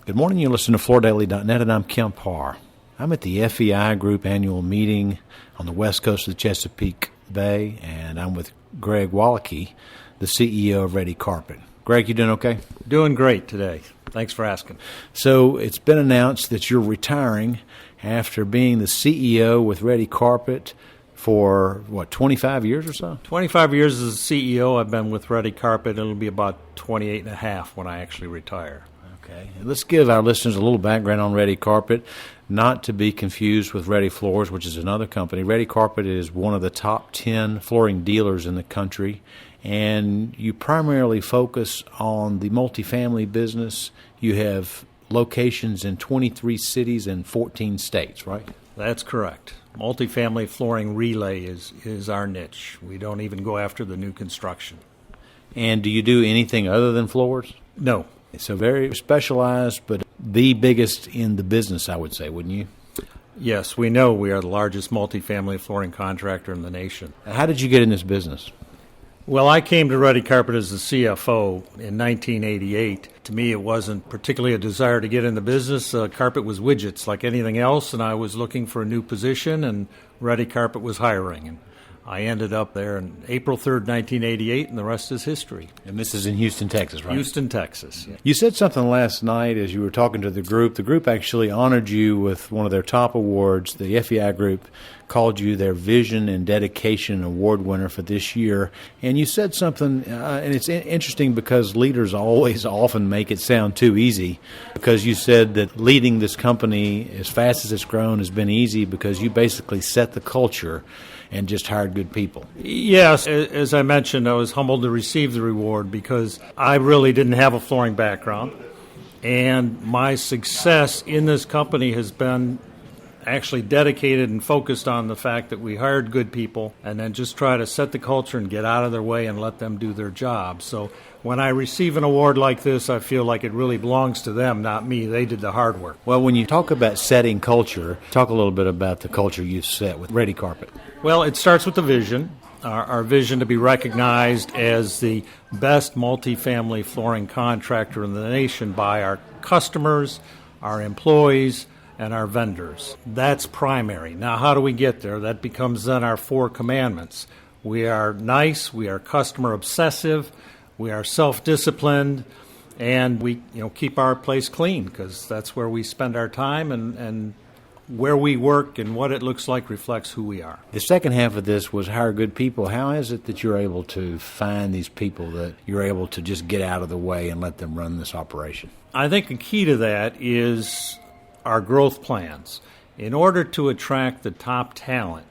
Good morning. You listen to FloorDaily.net, and I'm Kemp Harr. I'm at the FEI Group annual meeting on the west coast of the Chesapeake Bay, and I'm with Greg Waleke, the CEO of Redi Carpet. Greg, you doing okay? Doing great today. Thanks for asking. So it's been announced that you're retiring after being the CEO with Redi Carpet for, 25 years or so? 25 years as a CEO. I've been with Redi Carpet. It'll be about 28 and a half when I actually retire. Okay. Let's give our listeners a little background on Redi Carpet, not to be confused with Redi Floors, which is another company. Redi Carpet is one of the top 10 flooring dealers in the country, and you primarily focus on the multifamily business. You have locations in 23 cities and 14 states, right? That's correct. Multifamily flooring relay is our niche. We don't even go after the new construction. And do you do anything other than floors? No. So very specialized, but the biggest in the business, I would say, wouldn't you? Yes, we know we are the largest multifamily flooring contractor in the nation. How did you get in this business? Well, I came to Redi Carpet as the CFO in 1988. To me, it wasn't particularly a desire to get in the business. Carpet was widgets like anything else, and I was looking for a new position, and Redi Carpet was hiring. And I ended up there on April 3rd, 1988, and the rest is history. And this is in Houston, Texas, right? Houston, Texas. Yeah. You said something last night as you were talking to the group. The group actually honored you with one of their top awards. The FEI Group called you their Vision and Dedication Award winner for this year. And you said something, and it's interesting because leaders always often make it sound too easy, because you said that leading this company as fast as it's grown has been easy because you basically set the culture and just hired good people. Yes, as I mentioned, I was humbled to receive the reward because I really didn't have a flooring background, and my success in this company has been actually dedicated and focused on the fact that we hired good people and then just try to set the culture and get out of their way and let them do their job. So when I receive an award like this, I feel like it really belongs to them, not me. They did the hard work. Well, when you talk about setting culture, talk a little bit about the culture you've set with Redi Carpet. Well, it starts with the vision. Our vision to be recognized as the best multifamily flooring contractor in the nation by our customers, our employees, and our vendors. That's primary. Now, how do we get there? That becomes then our 4 commandments. We are nice, we are customer obsessive, we are self-disciplined, and we keep our place clean because that's where we spend our time, and where we work and what it looks like reflects who we are. The second half of this was hire good people. How is it that you're able to find these people, that you're able to just get out of the way and let them run this operation? I think the key to that is our growth plans. In order to attract the top talent,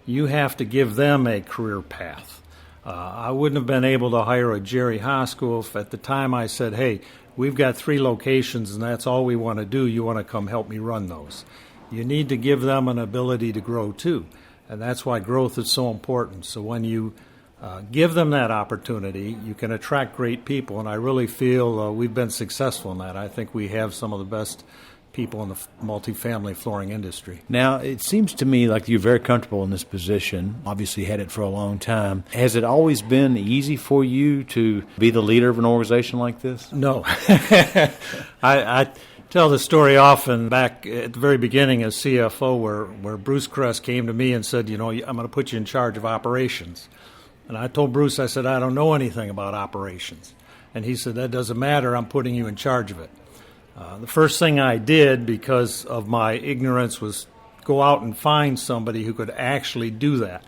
you have to give them a career path. I wouldn't have been able to hire a Jerry Hoskell if at the time I said, hey, we've got 3 locations and that's all we want to do. You want to come help me run those. You need to give them an ability to grow too. And that's why growth is so important. So when you give them that opportunity, you can attract great people. And I really feel we've been successful in that. I think we have some of the best people in the multifamily flooring industry. Now, it seems to me like you're very comfortable in this position, obviously had it for a long time. Has it always been easy for you to be the leader of an organization like this? No. I tell the story often back at the very beginning as CFO where Bruce Crest came to me and said, I'm going to put you in charge of operations. And I told Bruce, I said, I don't know anything about operations. And he said, that doesn't matter, I'm putting you in charge of it. The first thing I did, because of my ignorance, was go out and find somebody who could actually do that.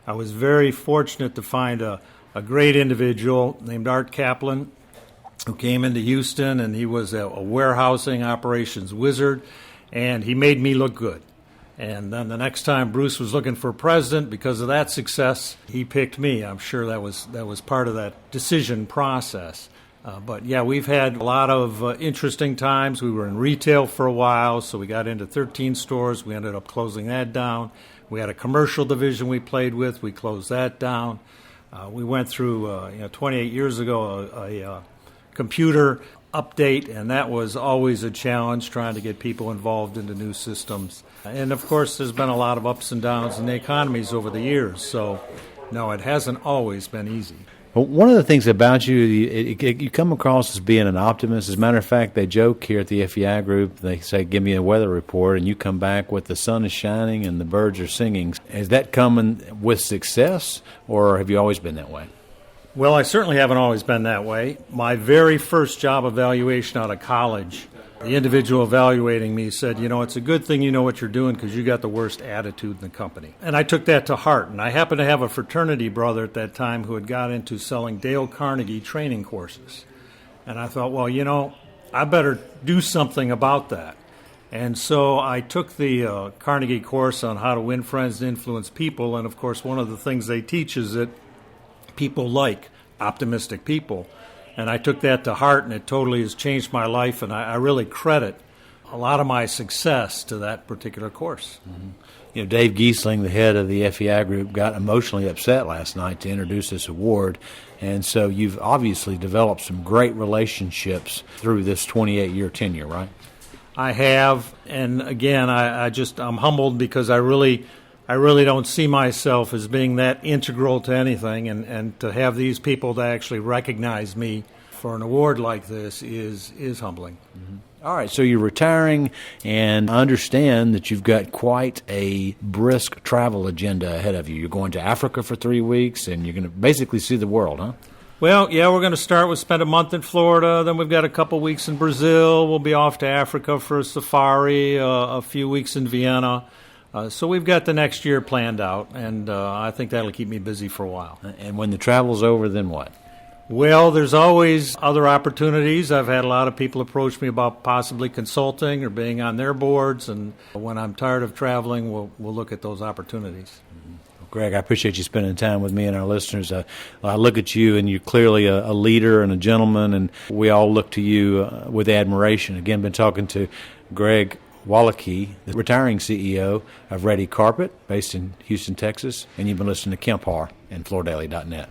I was very fortunate to find a great individual named Art Kaplan who came into Houston, and he was a warehousing operations wizard, and he made me look good. And then the next time Bruce was looking for president, because of that success, he picked me. I'm sure that was part of that decision process. But yeah, we've had a lot of interesting times. We were in retail for a while, so we got into 13 stores. We ended up closing that down. We had a commercial division we played with. We closed that down. We went through, 28 years ago, a computer update, and that was always a challenge, trying to get people involved into new systems. And of course, there's been a lot of ups and downs in the economies over the years. So, no, it hasn't always been easy. Well, one of the things about you, you come across as being an optimist. As a matter of fact, they joke here at the FEI group, they say, give me a weather report, and you come back with the sun is shining and the birds are singing. Is that coming with success, or have you always been that way? Well, I certainly haven't always been that way. My very first job evaluation out of college, the individual evaluating me said, it's a good thing you know what you're doing because you got the worst attitude in the company. And I took that to heart. And I happened to have a fraternity brother at that time who had got into selling Dale Carnegie training courses. And I thought, well, I better do something about that. And so I took the Carnegie course on how to win friends and influence people. And, of course, one of the things they teach is that people like optimistic people. And I took that to heart, and it totally has changed my life, and I really credit a lot of my success to that particular course. Mm-hmm. Dave Giesling, the head of the FEI group, got emotionally upset last night to introduce this award, and so you've obviously developed some great relationships through this 28-year tenure, right? I have, and again, I'm humbled because I really don't see myself as being that integral to anything, and to have these people to actually recognize me for an award like this is humbling. Mm-hmm. All right, so you're retiring, and I understand that you've got quite a brisk travel agenda ahead of you. You're going to Africa for 3 weeks, and you're going to basically see the world, huh? Well, yeah, we're going to spend a month in Florida, then we've got a couple weeks in Brazil, we'll be off to Africa for a safari, a few weeks in Vienna. So we've got the next year planned out, and I think that'll keep me busy for a while. And when the travel's over, then what? Well, there's always other opportunities. I've had a lot of people approach me about possibly consulting or being on their boards, and when I'm tired of traveling, we'll look at those opportunities. Greg, I appreciate you spending time with me and our listeners. I look at you, and you're clearly a leader and a gentleman, and we all look to you with admiration. Again, been talking to Greg Waleke, the retiring CEO of Redi Carpet, based in Houston, Texas, and you've been listening to Kemp Harr and FloorDaily.net.